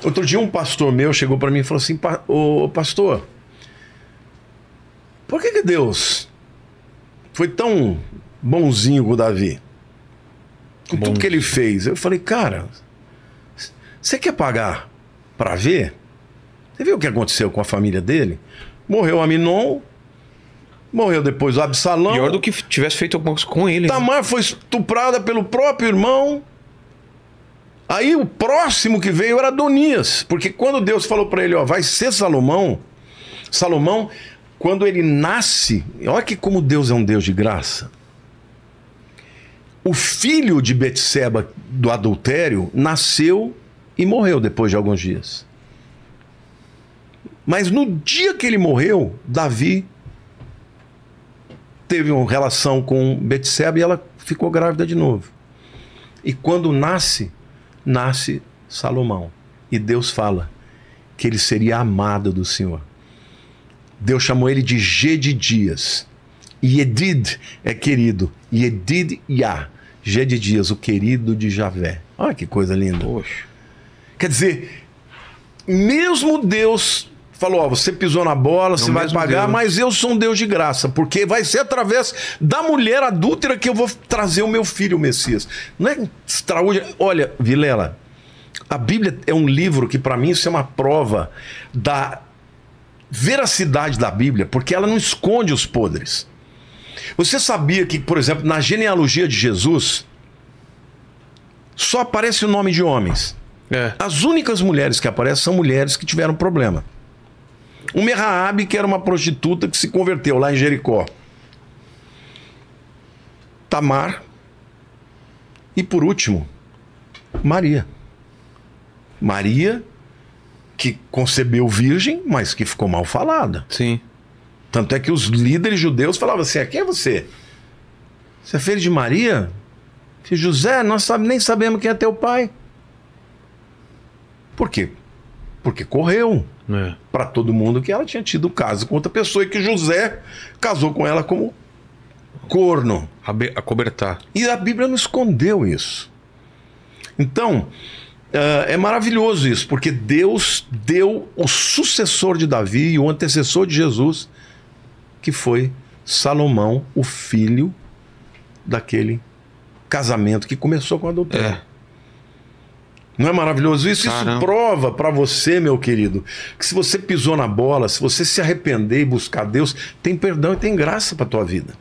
Outro dia um pastor meu chegou para mim e falou assim: ô pastor, por que Deus foi tão bonzinho com o Davi? Com tudo que ele fez. Eu falei: cara, você quer pagar para ver? Você viu o que aconteceu com a família dele? Morreu Aminon, morreu depois o Absalão. Pior do que tivesse feito alguma coisa com ele. Tamar foi estuprada pelo próprio irmão. Aí o próximo que veio era Adonias. Porque quando Deus falou para ele, ó, vai ser Salomão, quando ele nasce, olha que como Deus é um Deus de graça. O filho de Betseba do adultério nasceu e morreu depois de alguns dias. Mas no dia que ele morreu, Davi teve uma relação com Betseba e ela ficou grávida de novo. E quando nasce Salomão. E Deus fala que ele seria amado do Senhor. Deus chamou ele de Gedidias. Yedid é querido. Yedid-Yah. Gedidias, o querido de Javé. Olha que coisa linda. Poxa. Quer dizer, mesmo Deus falou, ó, você pisou na bola, você vai pagar, Deus. Mas eu sou um Deus de graça, porque vai ser através da mulher adúltera que eu vou trazer o meu filho, o Messias. Não é extraordinário? Olha, Vilela, a Bíblia é um livro que para mim isso é uma prova da veracidade da Bíblia, porque ela não esconde os podres. Você sabia que, por exemplo, na genealogia de Jesus só aparece o nome de homens? As únicas mulheres que aparecem são mulheres que tiveram problema. Uma é Raabe, que era uma prostituta que se converteu lá em Jericó. Tamar. E por último, Maria. Maria, que concebeu virgem, mas que ficou mal falada. Sim. Tanto é que os líderes judeus falavam assim: quem é você? Você é filho de Maria? Filho de José? Nós nem sabemos quem é teu pai. Por quê? Porque correu para todo mundo que ela tinha tido caso com outra pessoa e que José casou com ela como corno. Acobertar. E a Bíblia não escondeu isso. Então, é maravilhoso isso, porque Deus deu o sucessor de Davi e o antecessor de Jesus, que foi Salomão, o filho daquele casamento que começou com adultério. Não é maravilhoso isso? Caramba. Isso prova para você, meu querido, que se você pisou na bola, se você se arrepender e buscar Deus, tem perdão e tem graça para tua vida.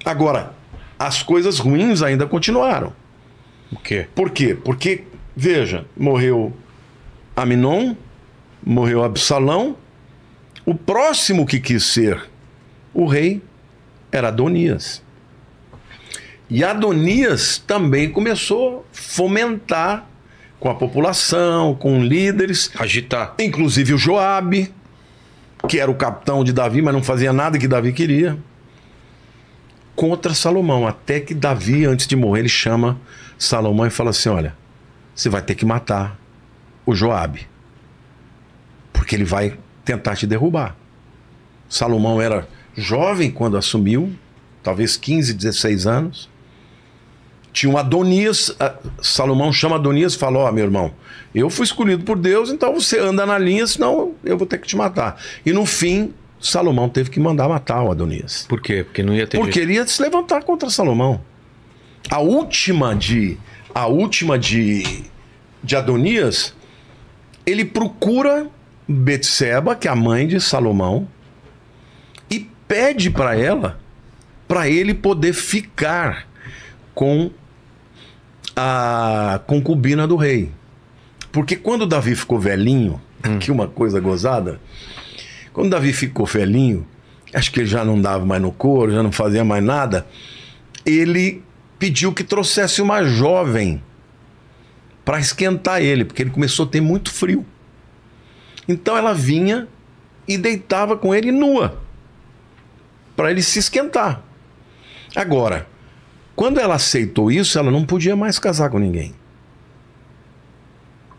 Agora, as coisas ruins ainda continuaram. O quê? Por quê? Porque, veja, morreu Aminon, morreu Absalão, o próximo que quis ser o rei era Adonias. E Adonias também começou a fomentar com a população, com líderes. Agitar. Inclusive o Joabe, que era o capitão de Davi, mas não fazia nada que Davi queria. Contra Salomão. Até que Davi, antes de morrer, ele chama Salomão e fala assim: olha, você vai ter que matar o Joabe, porque ele vai tentar te derrubar. Salomão era jovem quando assumiu, talvez 15, 16 anos. Tinha um Adonias, Salomão chama Adonias e fala: ó, meu irmão, eu fui escolhido por Deus, então você anda na linha, senão eu vou ter que te matar. E no fim, Salomão teve que mandar matar o Adonias. Por quê? Porque não ia ter Porque ele ia se levantar contra Salomão. A última de Adonias, ele procura Betseba, que é a mãe de Salomão, e pede para ela, para ele poder ficar com a concubina do rei. Porque quando Davi ficou velhinho, aqui uma coisa gozada, quando Davi ficou velhinho, acho que ele já não dava mais no couro, já não fazia mais nada, ele pediu que trouxesse uma jovem para esquentar ele, porque ele começou a ter muito frio. Então ela vinha e deitava com ele nua, para ele se esquentar. Agora, quando ela aceitou isso, ela não podia mais casar com ninguém.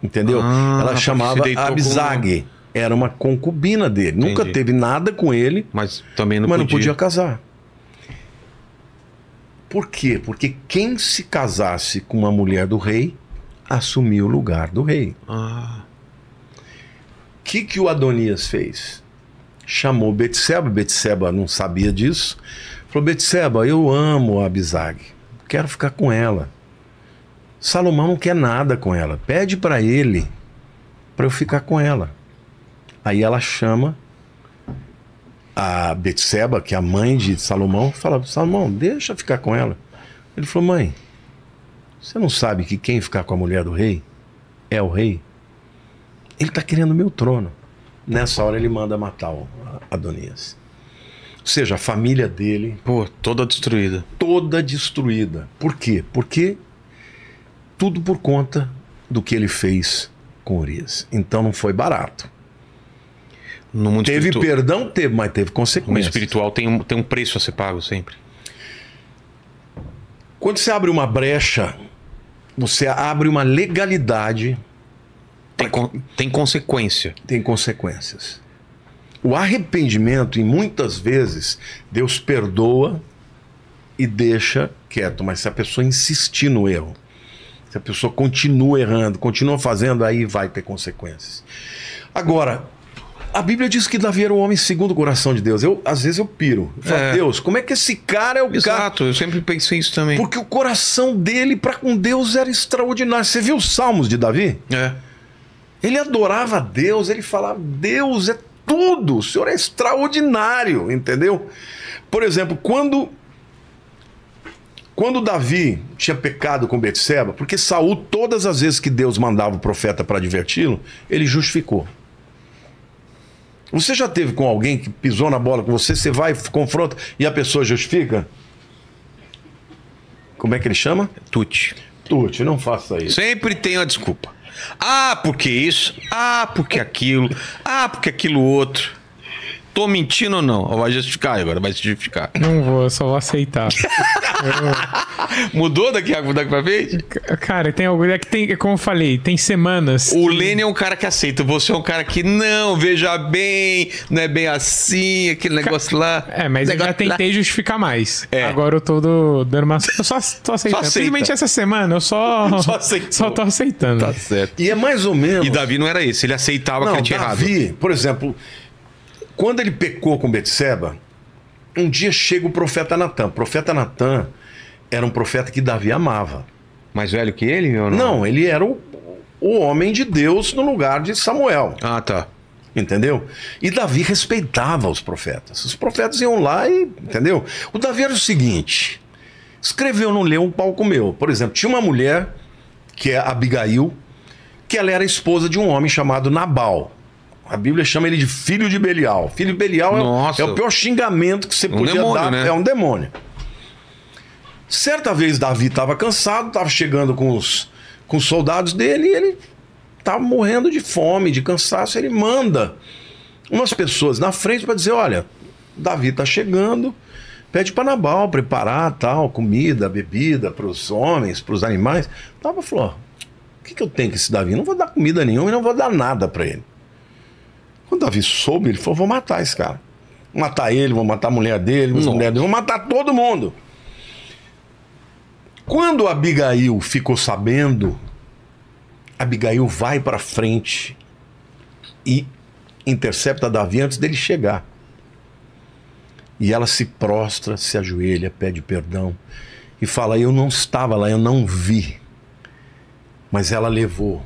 Entendeu? Ela chamava Abisag. Era uma concubina dele. Entendi. Nunca teve nada com ele, mas também não podia casar. Por quê? Porque quem se casasse com uma mulher do rei assumir o lugar do rei. Ah. O que o Adonias fez? Chamou Betseba. Betseba não sabia disso. Falou: Betseba, eu amo a Abisag, quero ficar com ela. Salomão não quer nada com ela, pede para ele para eu ficar com ela. Aí ela chama a Betseba, que é a mãe de Salomão, fala: Salomão, deixa eu ficar com ela. Ele falou: mãe, você não sabe que quem ficar com a mulher do rei é o rei? Ele está querendo o meu trono. Nessa hora ele manda matar o Adonias. Ou seja, a família dele... Pô, toda destruída. Toda destruída. Por quê? Porque tudo por conta do que ele fez com Urias. Então não foi barato. No mundo teve perdão? Teve, mas teve consequências. No mundo espiritual tem um preço a ser pago sempre. Quando você abre uma brecha, você abre uma legalidade... Tem consequência. Tem consequências. O arrependimento, e muitas vezes, Deus perdoa e deixa quieto. Mas se a pessoa insistir no erro, se a pessoa continua errando, continua fazendo, aí vai ter consequências. Agora, a Bíblia diz que Davi era um homem segundo o coração de Deus. Às vezes eu piro. Eu falo: Deus, como é que esse cara é o cara? Exato, eu sempre pensei isso também. Porque o coração dele para com Deus era extraordinário. Você viu os salmos de Davi? Ele adorava a Deus, ele falava: Deus é tudo, o Senhor é extraordinário, entendeu? Por exemplo, quando Davi tinha pecado com Betseba, porque Saul, todas as vezes que Deus mandava o profeta para adverti-lo, ele justificou. Você já teve com alguém que pisou na bola com você, você vai, confronta e a pessoa justifica? Como é que ele chama? Tuti, não faça isso. Sempre tem uma desculpa. Ah, porque isso? Ah, porque aquilo? Ah, porque aquilo outro? Tô mentindo ou não? Vai justificar agora, vai se justificar. Não vou, eu só vou aceitar. Mudou daqui pra frente? Cara, tem algo. Como eu falei, tem semanas. O Lênin é um cara que aceita, você é um cara que não, veja bem, não é bem assim, aquele negócio lá. Mas eu já tentei justificar mais. Agora eu tô dando uma. Eu só tô aceitando. Simplesmente essa semana eu só tô aceitando. Tá certo. E é mais ou menos. E Davi não era esse, ele aceitava que ele tinha errado. Davi, por exemplo, quando ele pecou com Betseba, um dia chega o profeta Natan. O profeta Natan era um profeta que Davi amava. Mais velho que ele? Ou não? Não, ele era o homem de Deus no lugar de Samuel. Ah, tá. Entendeu? E Davi respeitava os profetas. Os profetas iam lá e... Entendeu? O Davi era o seguinte: escreveu, não leu, um pau comeu. Por exemplo, tinha uma mulher, que é Abigail, que ela era esposa de um homem chamado Nabal. A Bíblia chama ele de filho de Belial. Filho de Belial é o pior xingamento que você podia dar. Né? É um demônio. Certa vez Davi estava cansado, estava chegando com os soldados dele e ele estava morrendo de fome, de cansaço. Ele manda umas pessoas na frente para dizer: olha, Davi está chegando, pede para Nabal preparar tal, comida, bebida para os homens, para os animais. Nabal falou: o que eu tenho com esse Davi? Não vou dar comida nenhuma e não vou dar nada para ele. Quando Davi soube, ele falou: vou matar esse cara. Vou matar ele, vou matar a mulher dele, vou matar todo mundo. Quando Abigail ficou sabendo, Abigail vai para frente e intercepta Davi antes dele chegar. E ela se prostra, se ajoelha, pede perdão e fala: eu não estava lá, eu não vi. Mas ela levou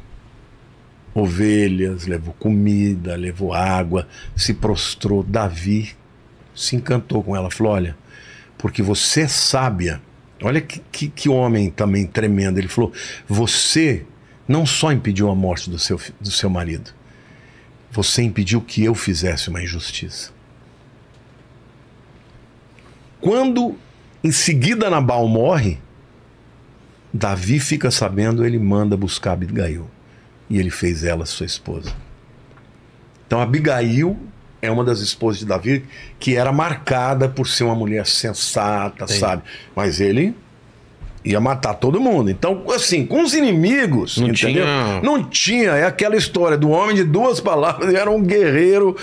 ovelhas, levou comida, levou água, se prostrou. Davi se encantou com ela, falou: olha, porque você é sábia. Olha que homem também tremendo. Ele falou: você não só impediu a morte do seu marido, você impediu que eu fizesse uma injustiça. Quando em seguida Nabal morre, Davi fica sabendo, ele manda buscar Abigail. E ele fez ela sua esposa. Então Abigail é uma das esposas de Davi que era marcada por ser uma mulher sensata, sabe? Mas ele ia matar todo mundo. Então, assim, com os inimigos, não entendeu? Tinha... Não tinha. É aquela história do homem de duas palavras. Ele era um guerreiro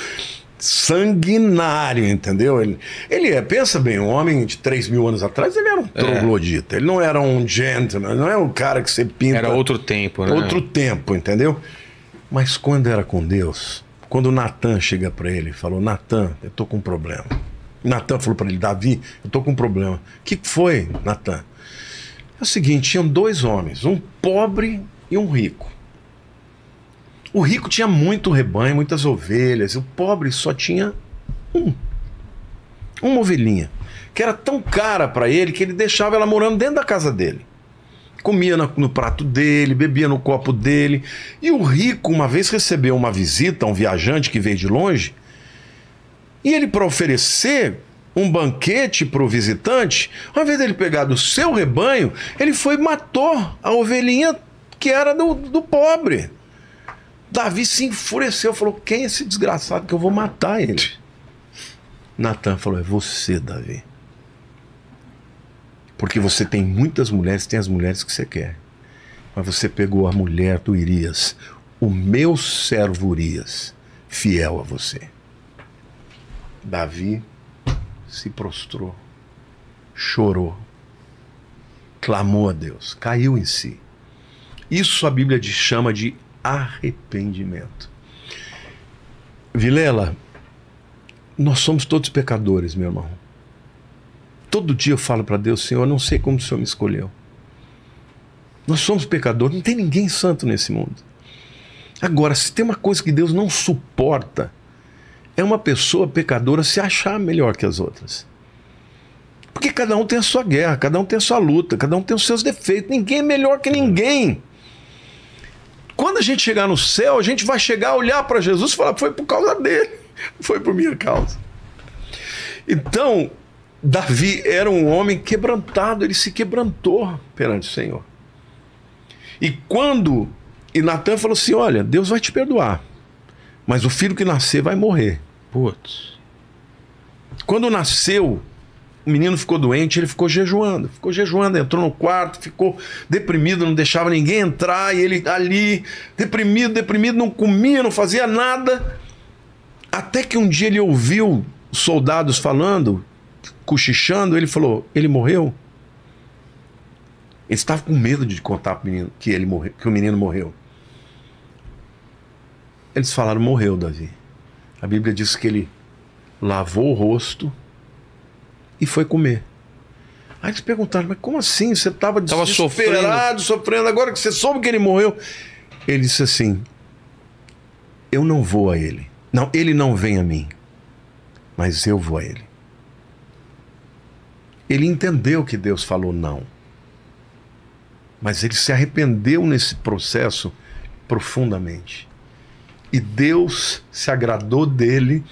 sanguinário, entendeu? Ele pensa bem, um homem de 3.000 anos atrás, ele era um troglodita. Ele não era um gentleman, não é um cara que você pinta... Era outro tempo, né? Outro tempo, entendeu? Mas quando era com Deus, quando o Natan chega para ele e falou, Natan, eu tô com um problema. Natan falou para ele, Davi, eu tô com um problema. O que foi, Natan? É o seguinte, tinham 2 homens, um pobre e um rico. O rico tinha muito rebanho, muitas ovelhas. O pobre só tinha uma ovelhinha, que era tão cara para ele que ele deixava ela morando dentro da casa dele. Comia no prato dele, bebia no copo dele. E o rico uma vez recebeu uma visita, um viajante que veio de longe, e ele, para oferecer um banquete para o visitante, ao invés dele pegar do seu rebanho, ele foi e matou a ovelhinha que era do pobre. Davi se enfureceu, falou, quem é esse desgraçado que eu vou matar ele? Natan falou, é você, Davi. Porque você tem muitas mulheres, tem as mulheres que você quer. Mas você pegou a mulher do Urias, o meu servo Urias, fiel a você. Davi se prostrou, chorou, clamou a Deus, caiu em si. Isso a Bíblia chama de arrependimento. Vilela, nós somos todos pecadores, meu irmão. Todo dia eu falo para Deus, Senhor, eu não sei como o Senhor me escolheu. Nós somos pecadores, não tem ninguém santo nesse mundo. Agora, se tem uma coisa que Deus não suporta, é uma pessoa pecadora se achar melhor que as outras. Porque cada um tem a sua guerra, cada um tem a sua luta, cada um tem os seus defeitos, ninguém é melhor que ninguém. Quando a gente chegar no céu, a gente vai chegar a olhar para Jesus e falar, foi por causa dele, foi por minha causa. Então, Davi era um homem quebrantado, ele se quebrantou perante o Senhor. E Natan falou assim, olha, Deus vai te perdoar, mas o filho que nascer vai morrer. Putz. Quando nasceu, o menino ficou doente, ele ficou jejuando, entrou no quarto, ficou deprimido, não deixava ninguém entrar, e ele ali, deprimido, não comia, não fazia nada, até que um dia ele ouviu soldados falando, cochichando, ele falou, ele morreu? Ele estava com medo de contar para o menino que ele morreu, que o menino morreu. Eles falaram, morreu, Davi. A Bíblia diz que ele lavou o rosto e foi comer. Aí eles perguntaram, mas como assim? Você estava desesperado, sofrendo, agora que você soube que ele morreu. Ele disse assim, eu não vou a ele. Não, ele não vem a mim, mas eu vou a ele. Ele entendeu que Deus falou não. Mas ele se arrependeu nesse processo profundamente. E Deus se agradou dele,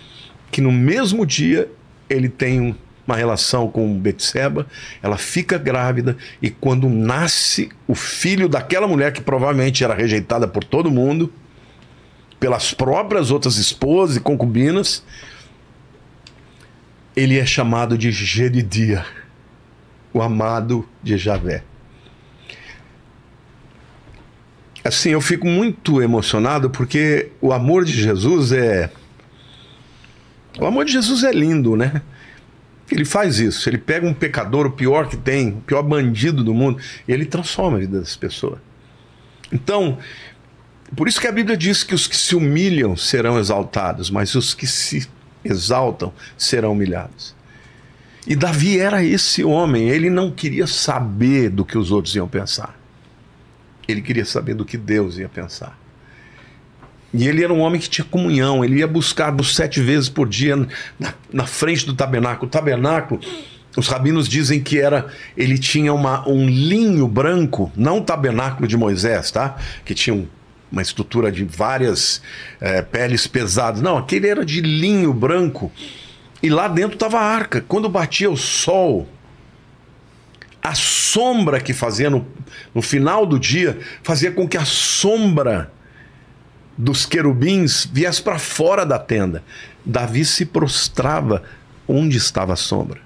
que no mesmo dia ele tem uma relação com Betseba, ela fica grávida, e quando nasce o filho daquela mulher que provavelmente era rejeitada por todo mundo, pelas próprias outras esposas e concubinas, ele é chamado de Jedidia, o amado de Javé. Assim, eu fico muito emocionado porque o amor de Jesus é... O amor de Jesus é lindo, né? Ele faz isso, ele pega um pecador, o pior que tem, o pior bandido do mundo, e ele transforma a vida das pessoas. Então, por isso que a Bíblia diz que os que se humilham serão exaltados, mas os que se exaltam serão humilhados. E Davi era esse homem, ele não queria saber do que os outros iam pensar. Ele queria saber do que Deus ia pensar. E ele era um homem que tinha comunhão, ele ia buscar 7 vezes por dia na frente do tabernáculo. O tabernáculo, os rabinos dizem que ele tinha um linho branco, não o tabernáculo de Moisés, tá? Que tinha uma estrutura de várias peles pesadas. Não, aquele era de linho branco. E lá dentro estava a arca. Quando batia o sol, a sombra que fazia no final do dia, fazia com que a sombra dos querubins viesse para fora da tenda. Davi se prostrava onde estava a sombra.